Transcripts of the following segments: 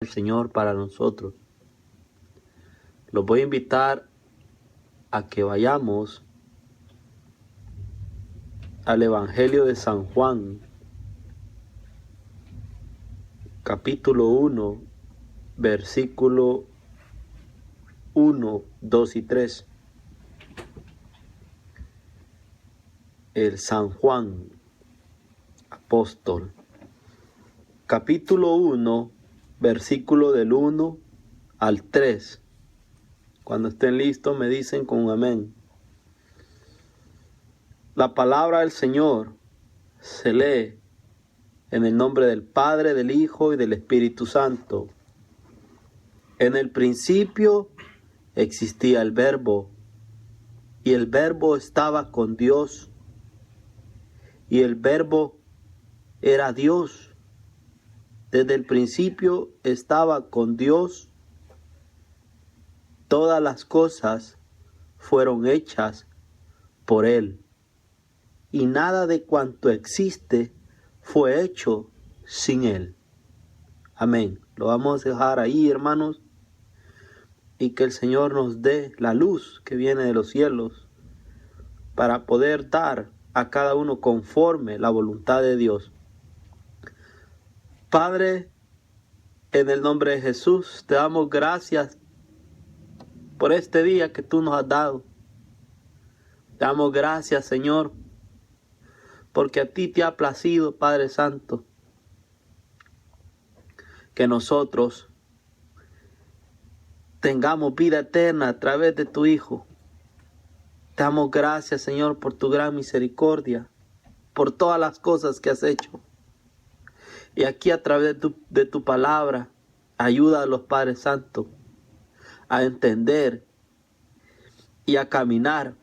Señor para nosotros. Los voy a invitar a que vayamos al Evangelio de San Juan, capítulo 1, versículo 1, 2 y 3. El San Juan, apóstol. Capítulo 1, versículo del 1 al 3. Cuando estén listos me dicen con un amén. La palabra del Señor se lee en el nombre del Padre, del Hijo y del Espíritu Santo. En el principio existía el Verbo, y el Verbo estaba con Dios, y el Verbo era Dios. Desde el principio estaba con Dios. Todas las cosas fueron hechas por Él, y nada de cuanto existe fue hecho sin Él. Amén. Lo vamos a dejar ahí, hermanos, y que el Señor nos dé la luz que viene de los cielos para poder dar a cada uno conforme la voluntad de Dios. Padre, en el nombre de Jesús, te damos gracias por este día que tú nos has dado. Te damos gracias, Señor, porque a ti te ha placido, Padre Santo, que nosotros tengamos vida eterna a través de tu Hijo. Te damos gracias, Señor, por tu gran misericordia, por todas las cosas que has hecho. Y aquí a través de tu palabra, ayuda a los Padres Santos a entender y a caminar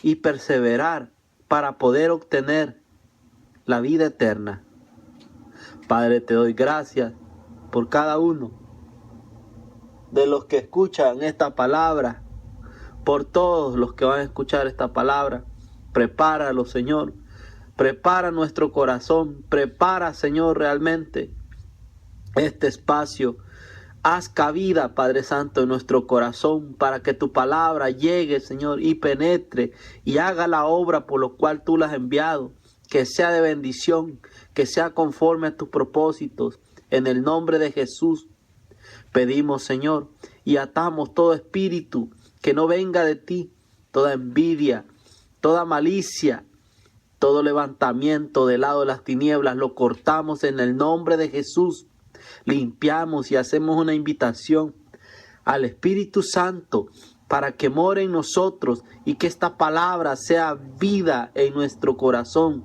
y perseverar para poder obtener la vida eterna. Padre, te doy gracias por cada uno de los que escuchan esta palabra, por todos los que van a escuchar esta palabra. Prepáralo, Señor. Prepara nuestro corazón. Prepara, Señor, realmente este espacio. Haz cabida, Padre Santo, en nuestro corazón para que tu palabra llegue, Señor, y penetre y haga la obra por lo cual tú la has enviado. Que sea de bendición, que sea conforme a tus propósitos. En el nombre de Jesús pedimos, Señor, y atamos todo espíritu que no venga de ti, toda envidia, toda malicia, todo levantamiento del lado de las tinieblas, lo cortamos en el nombre de Jesús. Limpiamos y hacemos una invitación al Espíritu Santo para que more en nosotros y que esta palabra sea vida en nuestro corazón.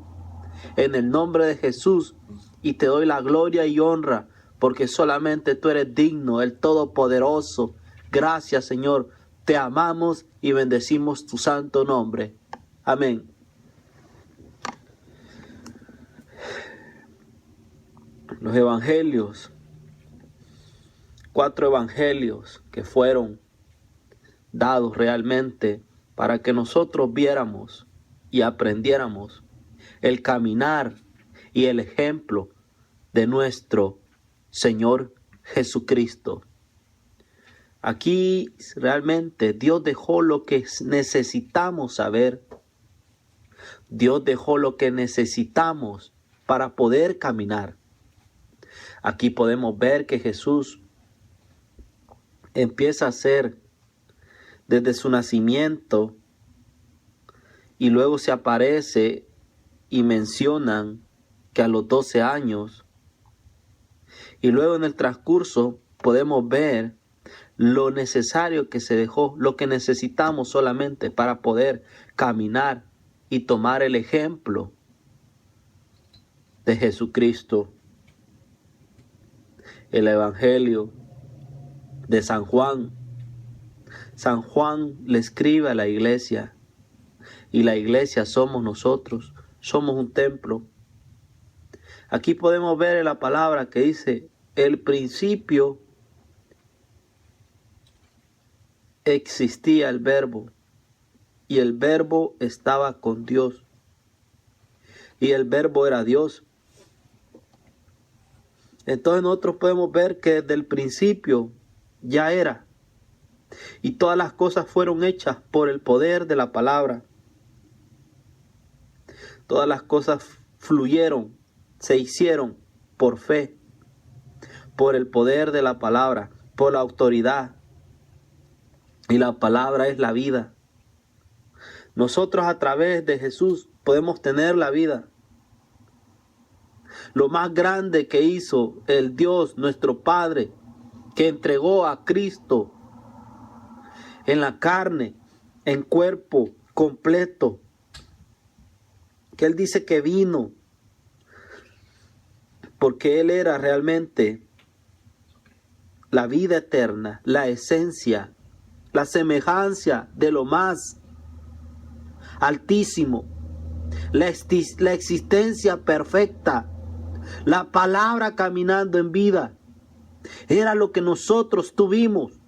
En el nombre de Jesús, y te doy la gloria y honra, porque solamente tú eres digno, el Todopoderoso. Gracias, Señor. Te amamos y bendecimos tu santo nombre. Amén. Los evangelios, 4 evangelios que fueron dados realmente para que nosotros viéramos y aprendiéramos el caminar y el ejemplo de nuestro Señor Jesucristo. Aquí realmente Dios dejó lo que necesitamos saber. Dios dejó lo que necesitamos para poder caminar. Aquí podemos ver que Jesús empieza a ser desde su nacimiento y luego se aparece y mencionan que a los 12 años, y luego en el transcurso podemos ver lo necesario que se dejó, lo que necesitamos solamente para poder caminar y tomar el ejemplo de Jesucristo. El Evangelio de San Juan. San Juan le escribe a la iglesia, y la iglesia somos nosotros, somos un templo. Aquí podemos ver en la palabra que dice: el principio existía el Verbo, y el Verbo estaba con Dios, y el Verbo era Dios. Entonces nosotros podemos ver que desde el principio ya era. Y todas las cosas fueron hechas por el poder de la palabra. Todas las cosas fluyeron, se hicieron por fe, por el poder de la palabra, por la autoridad. Y la palabra es la vida. Nosotros a través de Jesús podemos tener la vida. Lo más grande que hizo el Dios, nuestro Padre, que entregó a Cristo en la carne, en cuerpo completo, que Él dice que vino, porque Él era realmente la vida eterna, la esencia, la semejanza de lo más altísimo, la existencia perfecta, la palabra caminando en vida. Era lo que nosotros tuvimos.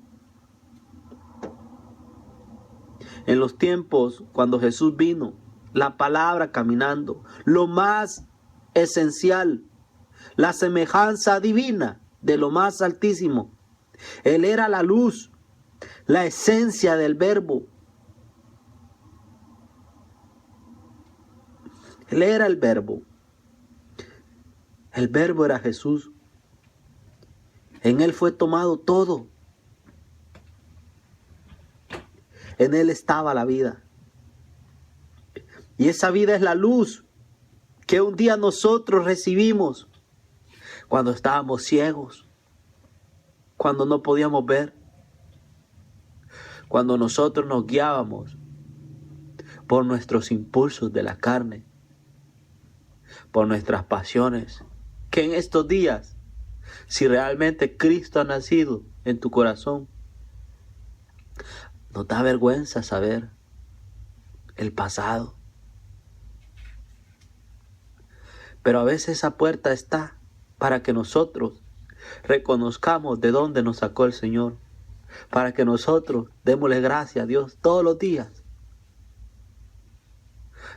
En los tiempos cuando Jesús vino, la palabra caminando, lo más esencial, la semejanza divina de lo más altísimo. Él era la luz, la esencia del verbo. Él era el verbo. El verbo era Jesús. En Él fue tomado todo. En Él estaba la vida. Y esa vida es la luz que un día nosotros recibimos cuando estábamos ciegos, cuando no podíamos ver, cuando nosotros nos guiábamos por nuestros impulsos de la carne, por nuestras pasiones. Que en estos días, si realmente Cristo ha nacido en tu corazón, nos da vergüenza saber el pasado. Pero a veces esa puerta está para que nosotros reconozcamos de dónde nos sacó el Señor. Para que nosotros démosle gracias a Dios todos los días.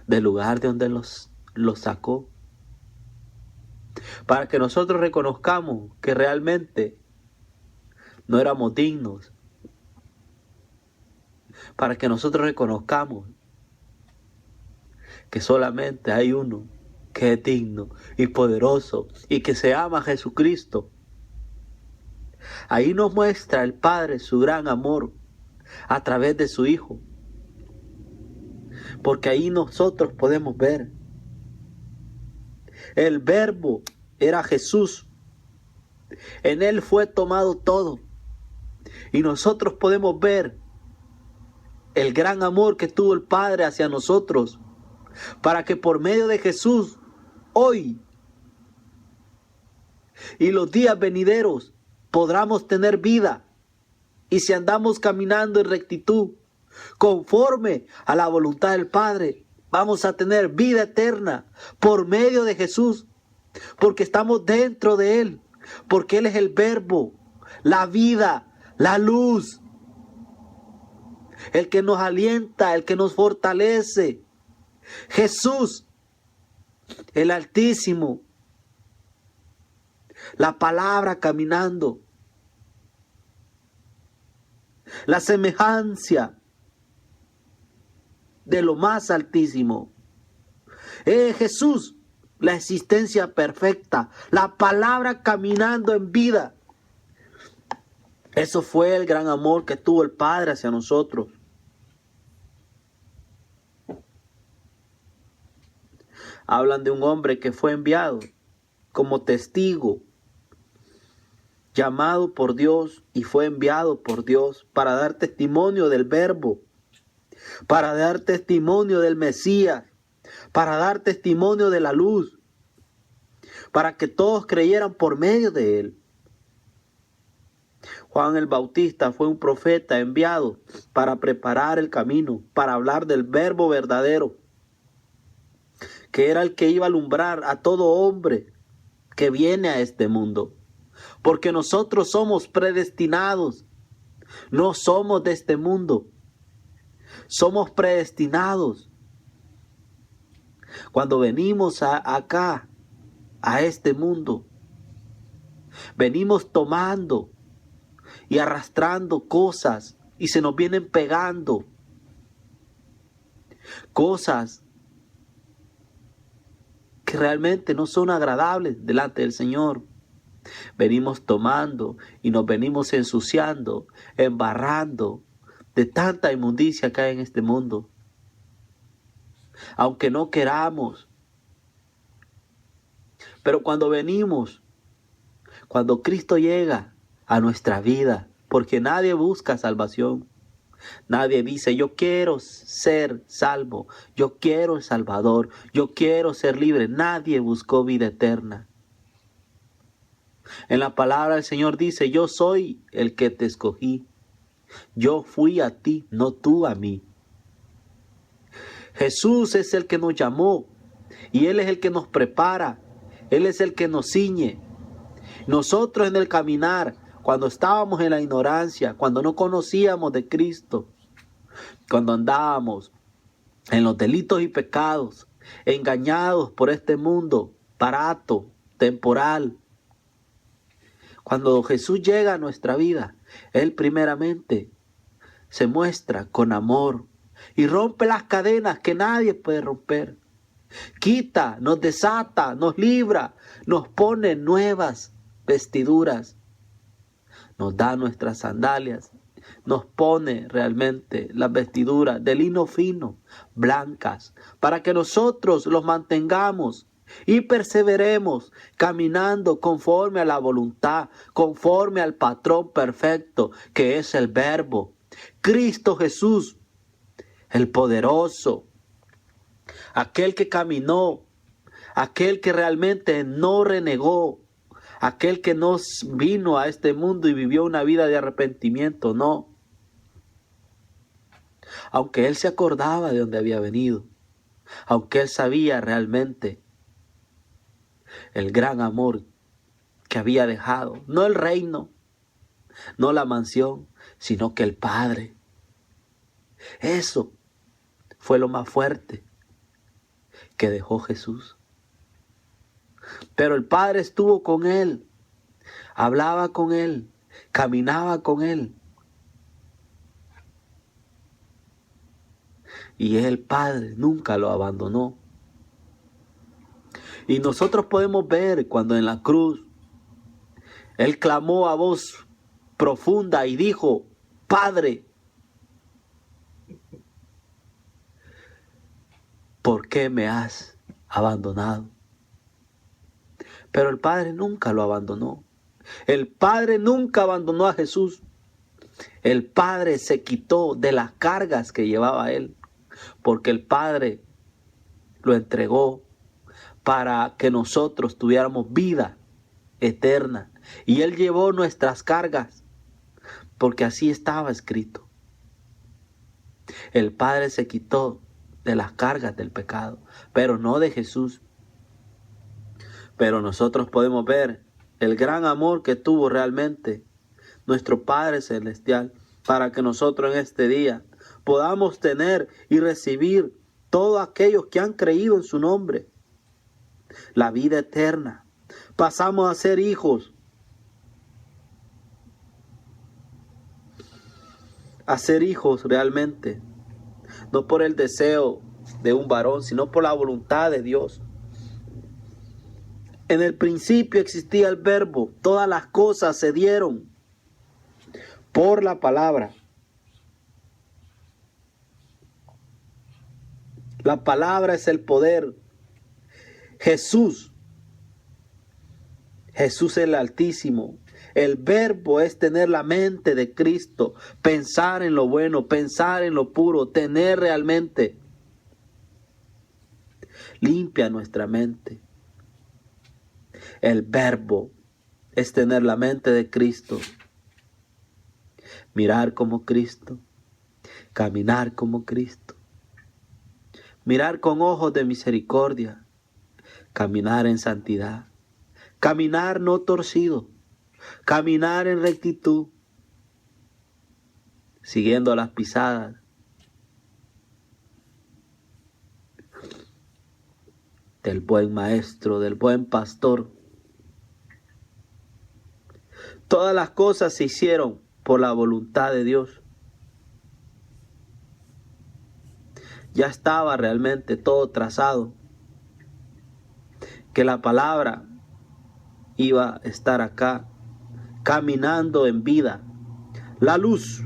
Del lugar de donde los sacó. Para que nosotros reconozcamos que realmente no éramos dignos. Para que nosotros reconozcamos que solamente hay uno que es digno y poderoso y que se llama Jesucristo. Ahí nos muestra el Padre su gran amor a través de su Hijo. Porque ahí nosotros podemos ver. El verbo era Jesús. En Él fue tomado todo. Y nosotros podemos ver el gran amor que tuvo el Padre hacia nosotros. Para que por medio de Jesús, hoy y los días venideros, podamos tener vida. Y si andamos caminando en rectitud, conforme a la voluntad del Padre, vamos a tener vida eterna por medio de Jesús. Porque estamos dentro de Él. Porque Él es el verbo, la vida, la luz. El que nos alienta, el que nos fortalece. Jesús, el Altísimo. La palabra caminando. La semejanza de lo más altísimo. Jesús, la existencia perfecta. La palabra caminando en vida. Eso fue el gran amor que tuvo el Padre hacia nosotros. Hablan de un hombre que fue enviado como testigo, llamado por Dios y fue enviado por Dios para dar testimonio del verbo, para dar testimonio del Mesías, para dar testimonio de la luz, para que todos creyeran por medio de Él. Juan el Bautista fue un profeta enviado para preparar el camino, para hablar del verbo verdadero, que era el que iba a alumbrar a todo hombre que viene a este mundo. Porque nosotros somos predestinados, no somos de este mundo, somos predestinados. Cuando venimos acá, a este mundo, Venimos tomando y arrastrando cosas y se nos vienen pegando. Cosas que realmente no son agradables delante del Señor. Venimos tomando y nos venimos ensuciando, embarrando de tanta inmundicia que hay en este mundo. Aunque no queramos. Pero cuando venimos, cuando Cristo llega a nuestra vida, porque nadie busca salvación. Nadie dice, yo quiero ser salvo, yo quiero el Salvador, yo quiero ser libre. Nadie buscó vida eterna. En la palabra del Señor dice, yo soy el que te escogí. Yo fui a ti, no tú a mí. Jesús es el que nos llamó y Él es el que nos prepara. Él es el que nos ciñe. Nosotros en el caminar, cuando estábamos en la ignorancia, cuando no conocíamos de Cristo, cuando andábamos en los delitos y pecados, engañados por este mundo barato, temporal. Cuando Jesús llega a nuestra vida, Él primeramente se muestra con amor y rompe las cadenas que nadie puede romper. Quita, nos desata, nos libra, nos pone nuevas vestiduras, nos da nuestras sandalias, nos pone realmente las vestiduras de lino fino, blancas, para que nosotros los mantengamos y perseveremos caminando conforme a la voluntad, conforme al patrón perfecto que es el Verbo, Cristo Jesús, el poderoso, aquel que caminó, aquel que realmente no renegó, aquel que no vino a este mundo y vivió una vida de arrepentimiento, no. Aunque él se acordaba de dónde había venido, aunque él sabía realmente el gran amor que había dejado, no el reino, no la mansión, sino que el Padre. Eso fue lo más fuerte que dejó Jesús. Pero el Padre estuvo con él, hablaba con él, caminaba con él. Y el Padre nunca lo abandonó. Y nosotros podemos ver cuando en la cruz Él clamó a voz profunda y dijo, Padre, ¿por qué me has abandonado? Pero el Padre nunca lo abandonó. El Padre nunca abandonó a Jesús. El Padre se quitó de las cargas que llevaba Él, porque el Padre lo entregó para que nosotros tuviéramos vida eterna. Y Él llevó nuestras cargas, porque así estaba escrito. El Padre se quitó de las cargas del pecado, pero no de Jesús. Pero nosotros podemos ver el gran amor que tuvo realmente nuestro Padre Celestial para que nosotros en este día podamos tener y recibir todos aquellos que han creído en su nombre, la vida eterna. Pasamos a ser hijos, realmente, no por el deseo de un varón, sino por la voluntad de Dios. En el principio existía el Verbo, todas las cosas se dieron por la palabra. La palabra es el poder. Jesús es el Altísimo. El Verbo es tener la mente de Cristo, pensar en lo bueno, pensar en lo puro, tener realmente limpia nuestra mente. El Verbo es tener la mente de Cristo, mirar como Cristo, caminar como Cristo, mirar con ojos de misericordia, caminar en santidad, caminar no torcido, caminar en rectitud, siguiendo las pisadas del buen maestro, del buen pastor. Todas las cosas se hicieron por la voluntad de Dios. Ya estaba realmente todo trazado, que la palabra iba a estar acá, caminando en vida, la luz.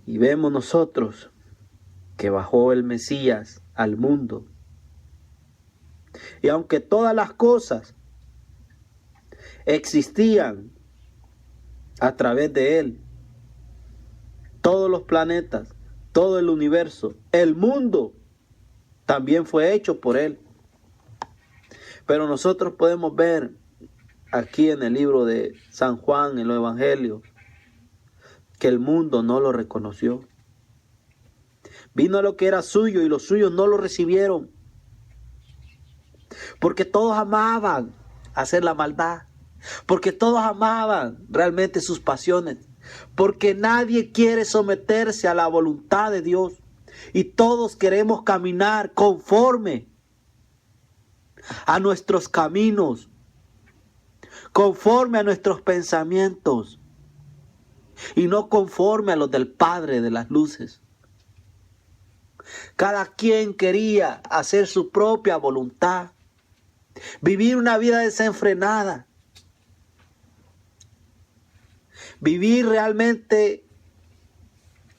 Y vemos nosotros que bajó el Mesías al mundo. Y aunque todas las cosas existían a través de él, todos los planetas, todo el universo, el mundo también fue hecho por él. Pero nosotros podemos ver aquí en el libro de San Juan, en los evangelios, que el mundo no lo reconoció. Vino a lo que era suyo y los suyos no lo recibieron. Porque todos amaban hacer la maldad. Porque todos amaban realmente sus pasiones. Porque nadie quiere someterse a la voluntad de Dios. Y todos queremos caminar conforme a nuestros caminos, conforme a nuestros pensamientos, y no conforme a los del Padre de las luces. Cada quien quería hacer su propia voluntad, vivir una vida desenfrenada, vivir realmente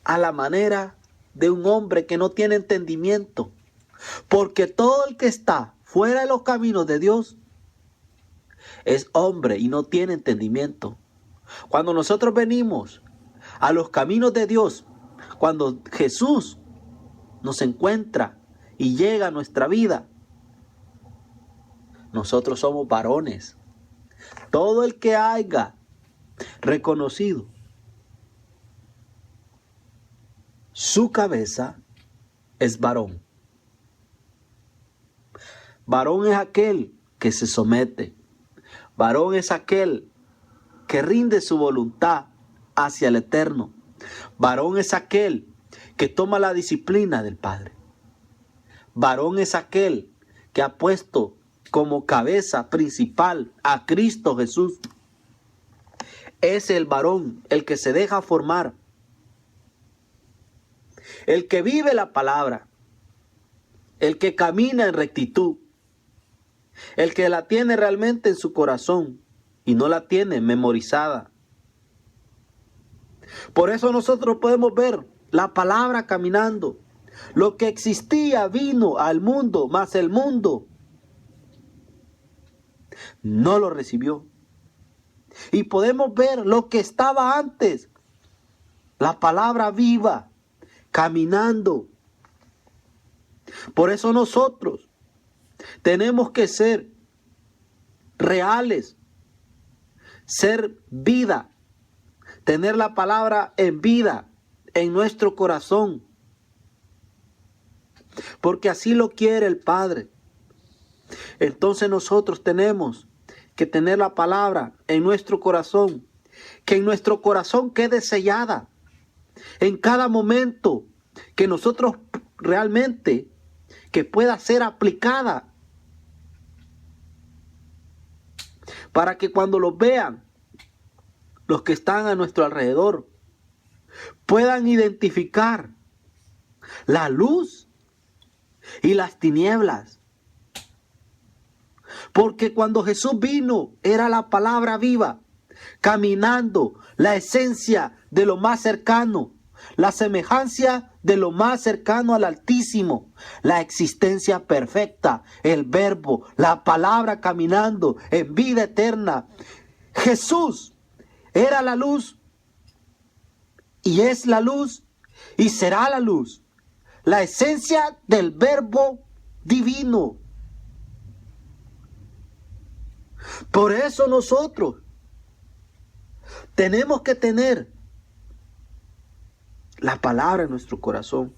a la manera de un hombre que no tiene entendimiento, porque todo el que está fuera de los caminos de Dios es hombre y no tiene entendimiento. Cuando nosotros venimos a los caminos de Dios, cuando Jesús nos encuentra y llega a nuestra vida, nosotros somos varones. Todo el que haya reconocido su cabeza es varón. Varón es aquel que se somete. Varón es aquel que rinde su voluntad hacia el Eterno. Varón es aquel que toma la disciplina del Padre. Varón es aquel que ha puesto como cabeza principal a Cristo Jesús. Es el varón el que se deja formar, el que vive la palabra, el que camina en rectitud, el que la tiene realmente en su corazón y no la tiene memorizada. Por eso nosotros podemos ver la palabra caminando. Lo que existía vino al mundo, mas el mundo no lo recibió. Y podemos ver lo que estaba antes, la palabra viva, caminando. Por eso nosotros tenemos que ser reales, ser vida, tener la palabra en vida en nuestro corazón, porque así lo quiere el Padre. Entonces nosotros tenemos que tener la palabra en nuestro corazón, que en nuestro corazón quede sellada en cada momento, que nosotros realmente que pueda ser aplicada, para que cuando los vean los que están a nuestro alrededor puedan identificar la luz y las tinieblas. Porque cuando Jesús vino era la palabra viva, caminando, la esencia de lo más cercano, la semejanza de lo más cercano al Altísimo, la existencia perfecta, el verbo, la palabra caminando en vida eterna. Jesús era la luz y es la luz y será la luz, la esencia del verbo divino. Por eso nosotros tenemos que tener la palabra en nuestro corazón.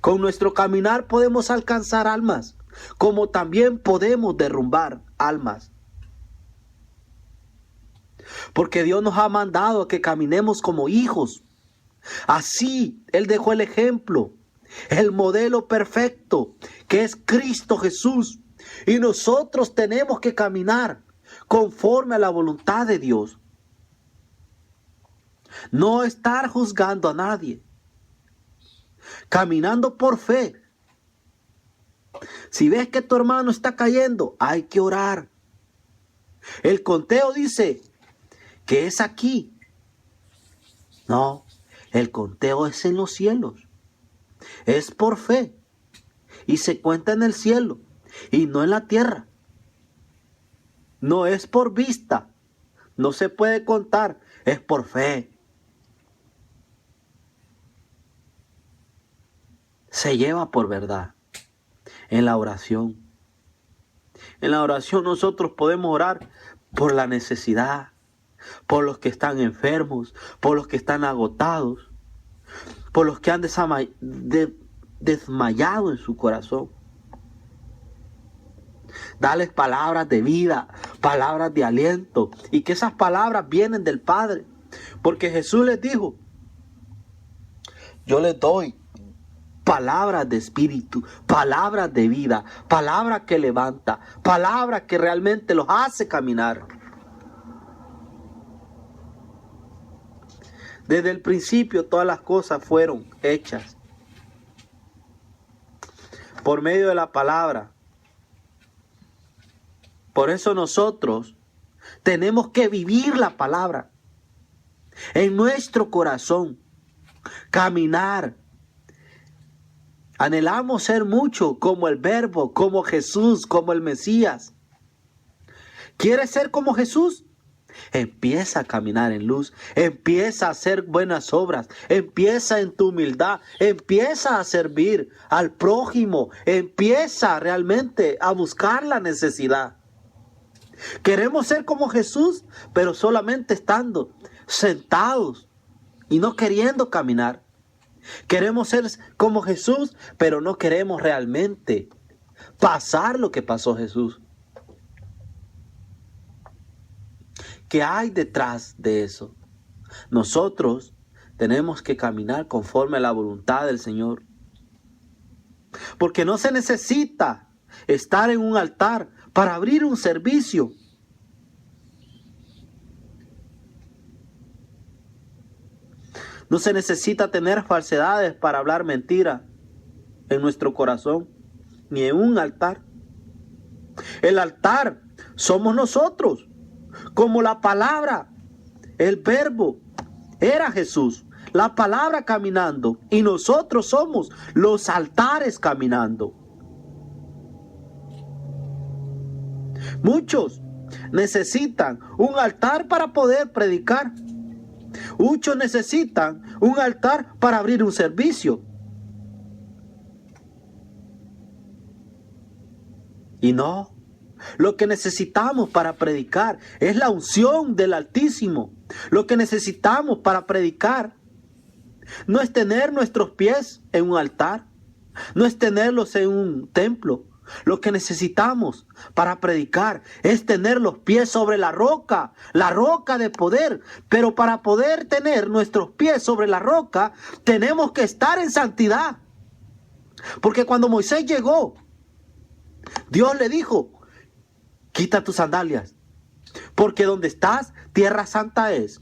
Con nuestro caminar podemos alcanzar almas, como también podemos derrumbar almas. Porque Dios nos ha mandado a que caminemos como hijos. Así Él dejó el ejemplo el modelo perfecto, que es Cristo Jesús. Y nosotros tenemos que caminar conforme a la voluntad de Dios. No estar juzgando a nadie. Caminando por fe. Si ves que tu hermano está cayendo, hay que orar. El conteo dice que es aquí. No, el conteo es en los cielos. Es por fe. Y se cuenta en el cielo y no en la tierra. No es por vista. No se puede contar. Es por fe. Se lleva por verdad. En la oración. En la oración nosotros podemos orar por la necesidad, por los que están enfermos, por los que están agotados, por los que han desmayado en su corazón. Dales palabras de vida, palabras de aliento, y que esas palabras vienen del Padre, porque Jesús les dijo: yo les doy palabras de espíritu, palabras de vida, palabras que levanta, palabras que realmente los hace caminar. Desde el principio todas las cosas fueron hechas por medio de la palabra. Por eso nosotros tenemos que vivir la palabra en nuestro corazón, caminar. Anhelamos ser mucho como el Verbo, como Jesús, como el Mesías. ¿Quieres ser como Jesús? Empieza a caminar en luz, empieza a hacer buenas obras, empieza en tu humildad, empieza a servir al prójimo, empieza realmente a buscar la necesidad. Queremos ser como Jesús, pero solamente estando sentados y no queriendo caminar. Queremos ser como Jesús, pero no queremos realmente pasar lo que pasó Jesús. ¿Qué hay detrás de eso? Nosotros tenemos que caminar conforme a la voluntad del Señor. Porque no se necesita estar en un altar para abrir un servicio. No se necesita tener falsedades para hablar mentira en nuestro corazón, ni en un altar. El altar somos nosotros, como la palabra, el Verbo, era Jesús, la palabra caminando, y nosotros somos los altares caminando. Muchos necesitan un altar para poder predicar. Muchos necesitan un altar para abrir un servicio. Y no, lo que necesitamos para predicar es la unción del Altísimo. Lo que necesitamos para predicar no es tener nuestros pies en un altar, no es tenerlos en un templo. Lo que necesitamos para predicar es tener los pies sobre la roca de poder. Pero para poder tener nuestros pies sobre la roca, tenemos que estar en santidad. Porque cuando Moisés llegó, Dios le dijo: quita tus sandalias, porque donde estás, tierra santa es.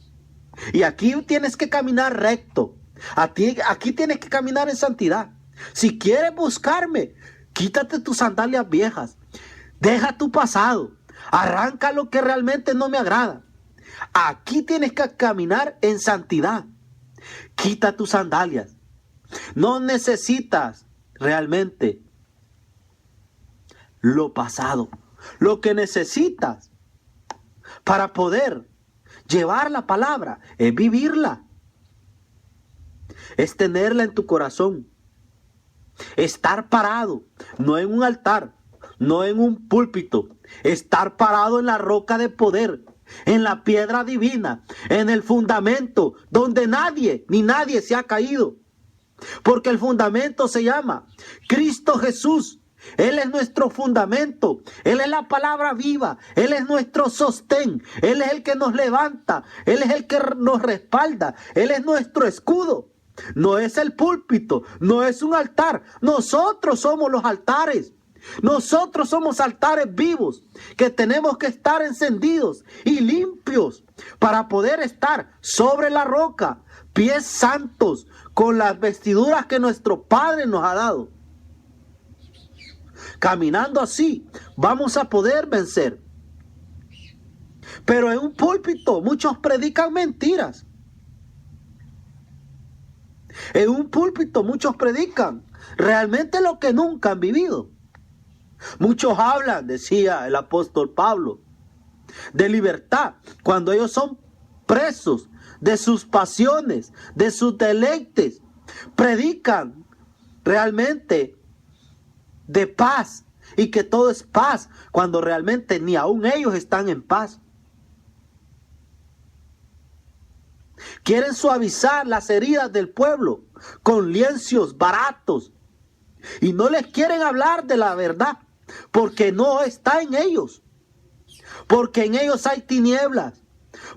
Y aquí tienes que caminar recto. Aquí tienes que caminar en santidad. Si quieres buscarme, quítate tus sandalias viejas. Deja tu pasado. Arranca lo que realmente no me agrada. Aquí tienes que caminar en santidad. Quita tus sandalias. No necesitas realmente lo pasado. Lo que necesitas para poder llevar la palabra es vivirla. Es tenerla en tu corazón. Estar parado, no en un altar, no en un púlpito. Estar parado en la roca de poder, en la piedra divina, en el fundamento donde nadie se ha caído. Porque el fundamento se llama Cristo Jesús. Él es nuestro fundamento. Él es la palabra viva. Él es nuestro sostén. Él es el que nos levanta. Él es el que nos respalda. Él es nuestro escudo. No es el púlpito, no es un altar. Nosotros somos los altares. Nosotros somos altares vivos que tenemos que estar encendidos y limpios para poder estar sobre la roca, pies santos, con las vestiduras que nuestro Padre nos ha dado. Caminando así, vamos a poder vencer. Pero en un púlpito muchos predican mentiras. En un púlpito muchos predican realmente lo que nunca han vivido. Muchos hablan, decía el apóstol Pablo, de libertad cuando ellos son presos de sus pasiones, de sus deleites. Predican realmente de paz y que todo es paz cuando realmente ni aún ellos están en paz. Quieren suavizar las heridas del pueblo con lienzos baratos y no les quieren hablar de la verdad porque no está en ellos, porque en ellos hay tinieblas,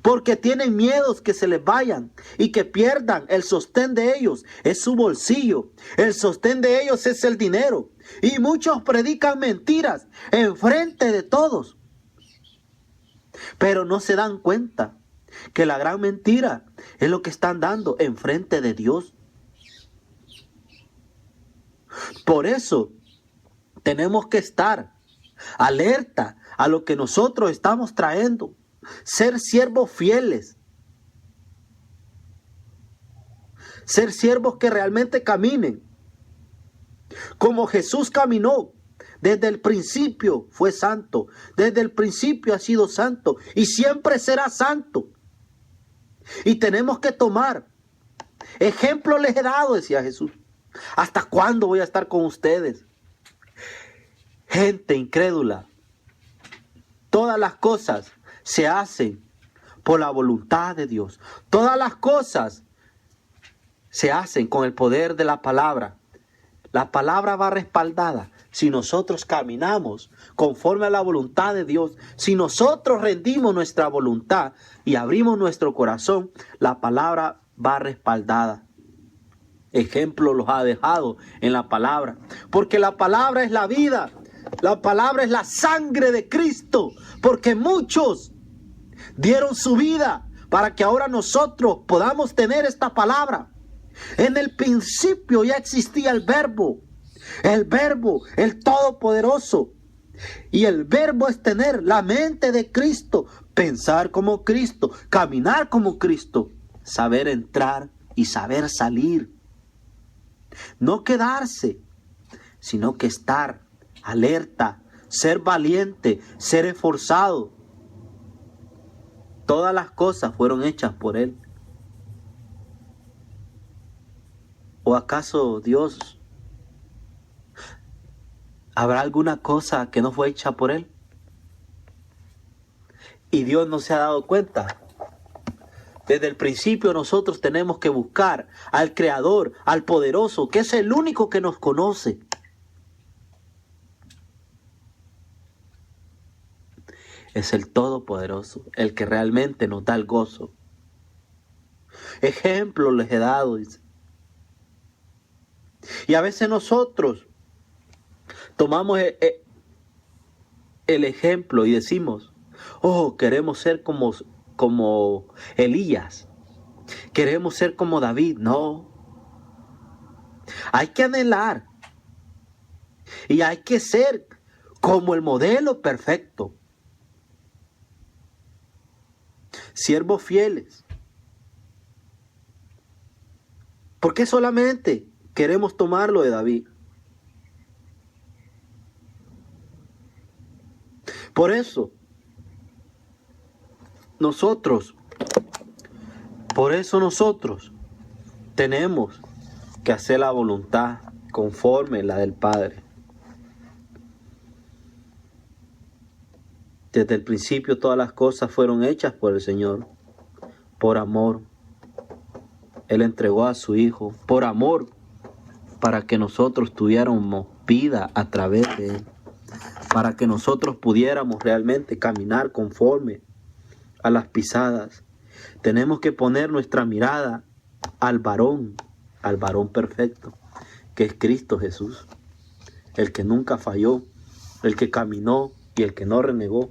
porque tienen miedos que se les vayan y que pierdan el sostén de ellos, es su bolsillo, el sostén de ellos es el dinero, y muchos predican mentiras enfrente de todos, pero no se dan cuenta que la gran mentira es lo que están dando enfrente de Dios. Por eso tenemos que estar alerta a lo que nosotros estamos trayendo, ser siervos fieles, ser siervos que realmente caminen como Jesús caminó. Desde el principio fue santo, desde el principio ha sido santo y siempre será santo. Y tenemos que tomar ejemplo les he dado, decía Jesús. ¿Hasta cuándo voy a estar con ustedes? Gente incrédula. Todas las cosas se hacen por la voluntad de Dios. Todas las cosas se hacen con el poder de la palabra. La palabra va respaldada. Si nosotros caminamos conforme a la voluntad de Dios, si nosotros rendimos nuestra voluntad y abrimos nuestro corazón, la palabra va respaldada. Ejemplo los ha dejado en la palabra, porque la palabra es la vida, la palabra es la sangre de Cristo, porque muchos dieron su vida para que ahora nosotros podamos tener esta palabra. En el principio ya existía el Verbo, el Todopoderoso. Y el Verbo es tener la mente de Cristo, pensar como Cristo, caminar como Cristo, saber entrar y saber salir. No quedarse, sino que estar alerta, ser valiente, ser esforzado. Todas las cosas fueron hechas por Él. ¿O acaso Dios, habrá alguna cosa que no fue hecha por Él? Y Dios no se ha dado cuenta. Desde el principio nosotros tenemos que buscar al Creador, al Poderoso, que es el único que nos conoce. Es el Todopoderoso, el que realmente nos da el gozo. Ejemplo les he dado, dice. Y a veces nosotros tomamos el ejemplo y decimos, oh, queremos ser como Elías, queremos ser como David. No, hay que anhelar y hay que ser como el modelo perfecto. Siervos fieles. ¿Por qué solamente queremos tomarlo de David? Por eso nosotros tenemos que hacer la voluntad conforme la del Padre. Desde el principio todas las cosas fueron hechas por el Señor, por amor. Él entregó a su Hijo por amor, para que nosotros tuviéramos vida a través de Él, para que nosotros pudiéramos realmente caminar conforme a las pisadas. Tenemos que poner nuestra mirada al varón, al varón perfecto, que es Cristo Jesús, el que nunca falló, el que caminó y el que no renegó.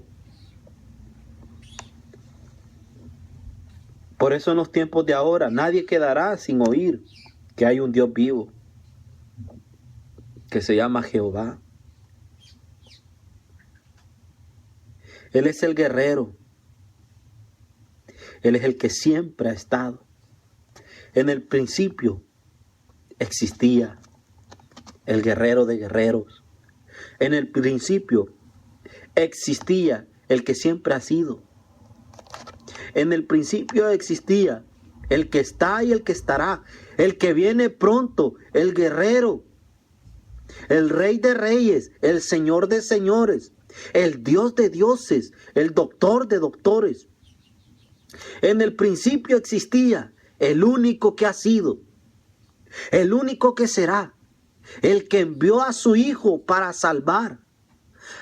Por eso en los tiempos de ahora nadie quedará sin oír que hay un Dios vivo, que se llama Jehová. Él es el guerrero. Él es el que siempre ha estado. En el principio existía el guerrero de guerreros. En el principio existía el que siempre ha sido. En el principio existía el que está y el que estará, el que viene pronto, el guerrero, el Rey de reyes, el Señor de señores, el Dios de dioses, el doctor de doctores. En el principio existía el único que ha sido, el único que será, el que envió a su Hijo para salvar,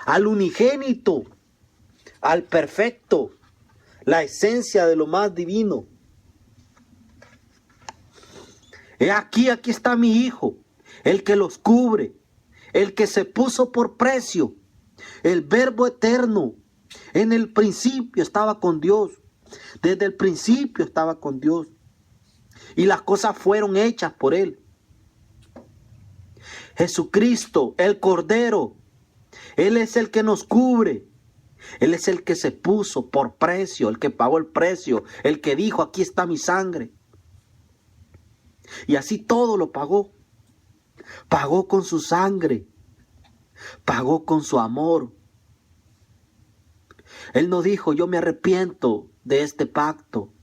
al unigénito, al perfecto, la esencia de lo más divino. He aquí está mi Hijo, el que los cubre, el que se puso por precio, el Verbo eterno. En el principio estaba con Dios, desde el principio estaba con Dios, y las cosas fueron hechas por Él. Jesucristo, el Cordero, Él es el que nos cubre. Él es el que se puso por precio, el que pagó el precio, el que dijo, aquí está mi sangre. Y así todo lo pagó. Pagó con su sangre, pagó con su amor. Él no dijo, yo me arrepiento de este pacto.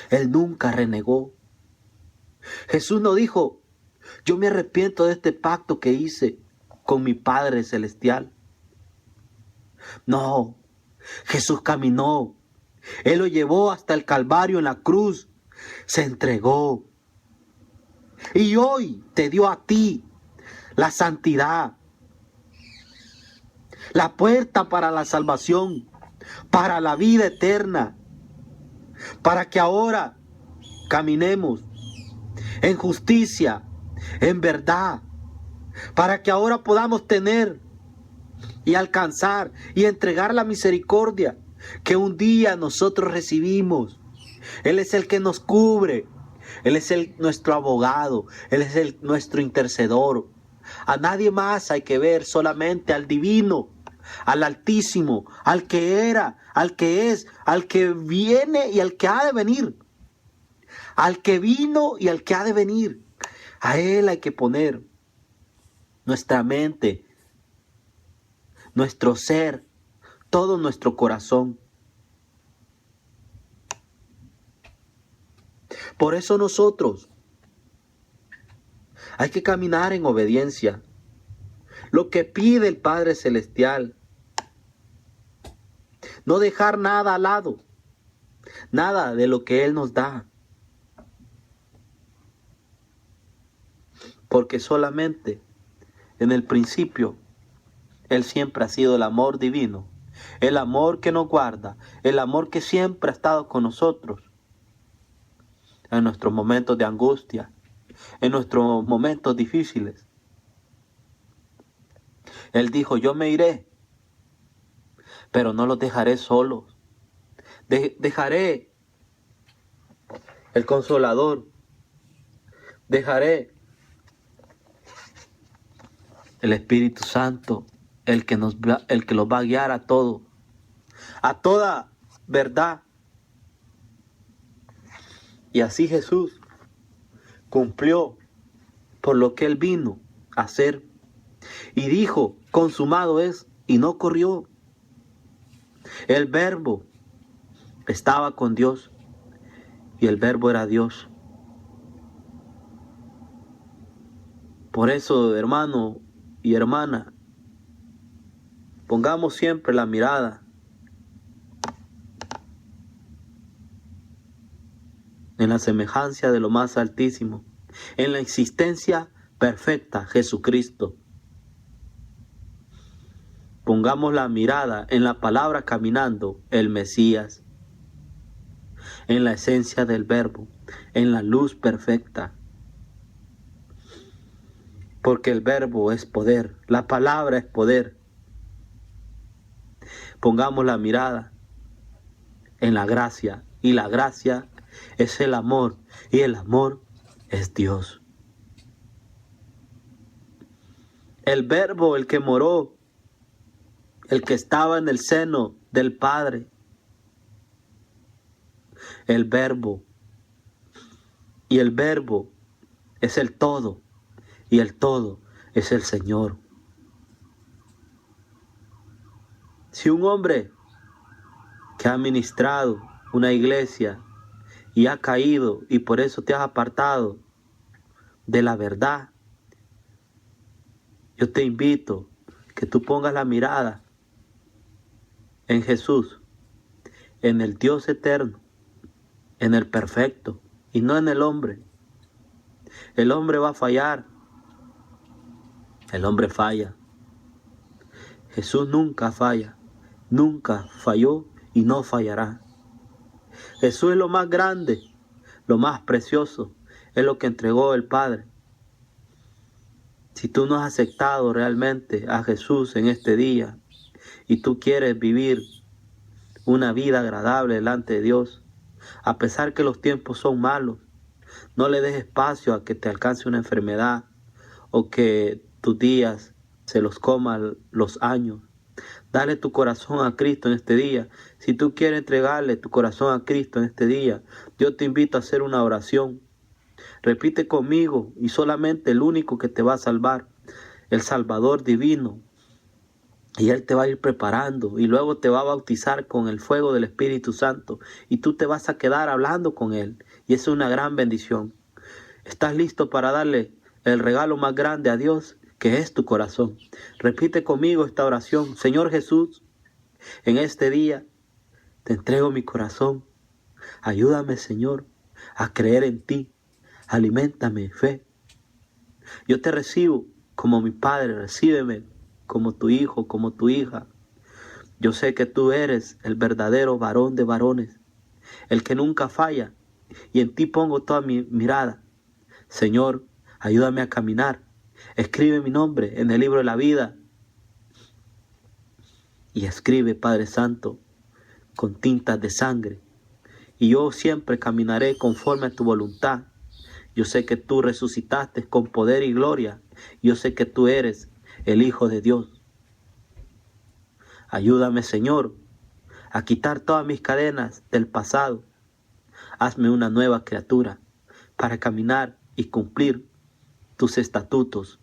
Él nunca renegó. Jesús no dijo, yo me arrepiento de este pacto que hice con mi Padre Celestial. No, Jesús caminó. Él lo llevó hasta el Calvario en la cruz. Se entregó. Y hoy te dio a ti la santidad, la puerta para la salvación, para la vida eterna, para que ahora caminemos en justicia, en verdad, para que ahora podamos tener y alcanzar y entregar la misericordia que un día nosotros recibimos. Él es el que nos cubre. Él es nuestro abogado. Él es nuestro intercedor. A nadie más hay que ver, solamente al divino, al altísimo, al que era, al que es, al que viene y al que ha de venir. Al que vino y al que ha de venir. A Él hay que poner nuestra mente, nuestro ser, todo nuestro corazón. Por eso nosotros hay que caminar en obediencia. Lo que pide el Padre Celestial. No dejar nada al lado. Nada de lo que Él nos da. Porque solamente en el principio Él siempre ha sido el amor divino. El amor que nos guarda. El amor que siempre ha estado con nosotros. En nuestros momentos de angustia, en nuestros momentos difíciles. Él dijo, yo me iré, pero no los dejaré solos. Dejaré el Consolador, dejaré el Espíritu Santo, el que los va a guiar a todo, a toda verdad. Y así Jesús cumplió por lo que Él vino a hacer. Y dijo, consumado es, y no corrió. El Verbo estaba con Dios y el Verbo era Dios. Por eso, hermano y hermana, pongamos siempre la mirada en la semejanza de lo más altísimo, en la existencia perfecta, Jesucristo. Pongamos la mirada en la palabra caminando, el Mesías, en la esencia del Verbo, en la luz perfecta. porque el verbo es poder, la palabra es poder. Pongamos la mirada en la gracia, y la gracia es el amor, y el amor es Dios. El verbo, el que moró, el que estaba en el seno del Padre. El verbo. Y el verbo es el todo, y el todo es el Señor. Si un hombre que ha ministrado una iglesia y ha caído y por eso te has apartado de la verdad, yo te invito que tú pongas la mirada en Jesús, en el Dios eterno, en el perfecto y no en el hombre. El hombre va a fallar, el hombre falla. Jesús nunca falla, nunca falló y no fallará. Jesús es lo más grande, lo más precioso, es lo que entregó el Padre. Si tú no has aceptado realmente a Jesús en este día y tú quieres vivir una vida agradable delante de Dios, a pesar que los tiempos son malos, no le des espacio a que te alcance una enfermedad o que tus días se los coman los años. Dale tu corazón a Cristo en este día. Si tú quieres entregarle tu corazón a Cristo en este día, yo te invito a hacer una oración. Repite conmigo, y solamente el único que te va a salvar, el Salvador divino. Y Él te va a ir preparando y luego te va a bautizar con el fuego del Espíritu Santo. Y tú te vas a quedar hablando con Él. Y es una gran bendición. ¿Estás listo para darle el regalo más grande a Dios, que es tu corazón? Repite conmigo esta oración. Señor Jesús, en este día te entrego mi corazón. Ayúdame, Señor, a creer en ti. Aliméntame fe. Yo te recibo como mi Padre. Recíbeme como tu hijo, como tu hija. Yo sé que tú eres el verdadero varón de varones, el que nunca falla, y en ti pongo toda mi mirada. Señor, ayúdame a caminar. Escribe mi nombre en el libro de la vida. Y escribe, Padre Santo, con tintas de sangre. Y yo siempre caminaré conforme a tu voluntad. Yo sé que tú resucitaste con poder y gloria. Yo sé que tú eres el Hijo de Dios. Ayúdame, Señor, a quitar todas mis cadenas del pasado. Hazme una nueva criatura para caminar y cumplir tus estatutos.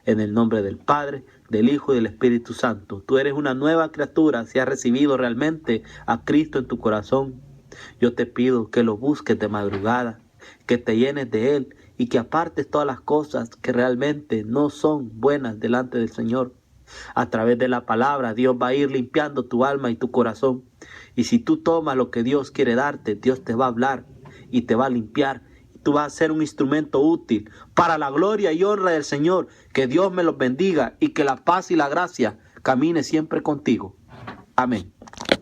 En el nombre del Padre, del Hijo y del Espíritu Santo. Tú eres una nueva criatura si has recibido realmente a Cristo en tu corazón. Yo te pido que lo busques de madrugada, que te llenes de Él y que apartes todas las cosas que realmente no son buenas delante del Señor. A través de la palabra, Dios va a ir limpiando tu alma y tu corazón. Y si tú tomas lo que Dios quiere darte, Dios te va a hablar y te va a limpiar. Tú vas a ser un instrumento útil para la gloria y honra del Señor. Que Dios me los bendiga y que la paz y la gracia camine siempre contigo. Amén.